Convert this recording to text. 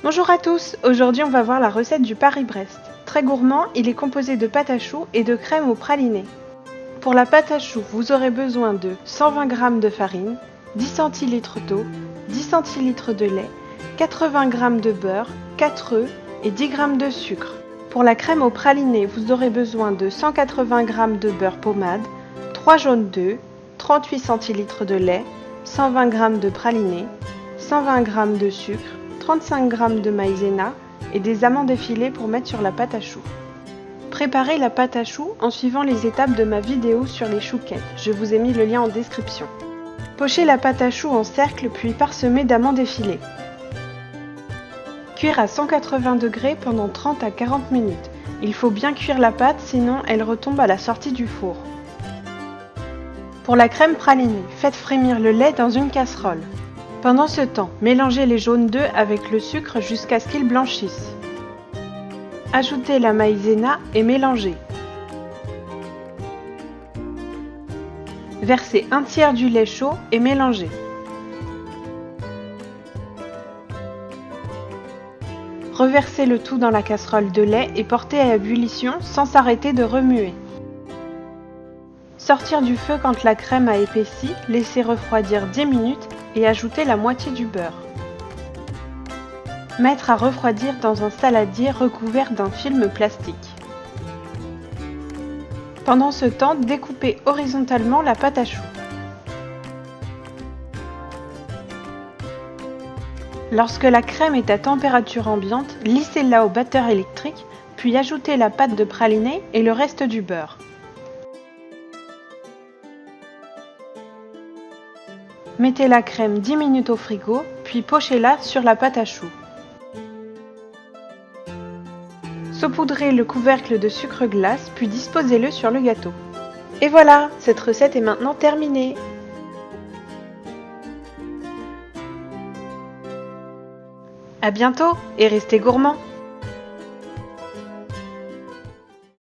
Bonjour à tous, aujourd'hui on va voir la recette du Paris-Brest. Très gourmand, il est composé de pâte à choux et de crème au praliné. Pour la pâte à choux, vous aurez besoin de 120 g de farine, 10 centilitres d'eau, 10 centilitres de lait, 80 g de beurre, 4 œufs et 10 g de sucre. Pour la crème au praliné, vous aurez besoin de 180 g de beurre pommade, 3 jaunes d'œufs, 38 centilitres de lait, 120 g de praliné, 120 g de sucre, 35 g de maïzena et des amandes effilées pour mettre sur la pâte à choux. Préparez la pâte à choux en suivant les étapes de ma vidéo sur les chouquettes, je vous ai mis le lien en description. Pochez la pâte à choux en cercle puis parsemez d'amandes effilées. Cuire à 180 degrés pendant 30 à 40 minutes. Il faut bien cuire la pâte sinon elle retombe à la sortie du four. Pour la crème pralinée, faites frémir le lait dans une casserole. Pendant ce temps, mélangez les jaunes d'œufs avec le sucre jusqu'à ce qu'ils blanchissent. Ajoutez la maïzena et mélangez. Versez un tiers du lait chaud et mélangez. Reversez le tout dans la casserole de lait et portez à ébullition sans s'arrêter de remuer. Sortir du feu quand la crème a épaissi, laissez refroidir 10 minutes et ajoutez la moitié du beurre. Mettre à refroidir dans un saladier recouvert d'un film plastique. Pendant ce temps, découpez horizontalement la pâte à choux. Lorsque la crème est à température ambiante, lissez-la au batteur électrique, puis ajoutez la pâte de praliné et le reste du beurre. Mettez la crème 10 minutes au frigo, puis pochez-la sur la pâte à choux. Saupoudrez le couvercle de sucre glace, puis disposez-le sur le gâteau. Et voilà, cette recette est maintenant terminée. À bientôt et restez gourmands!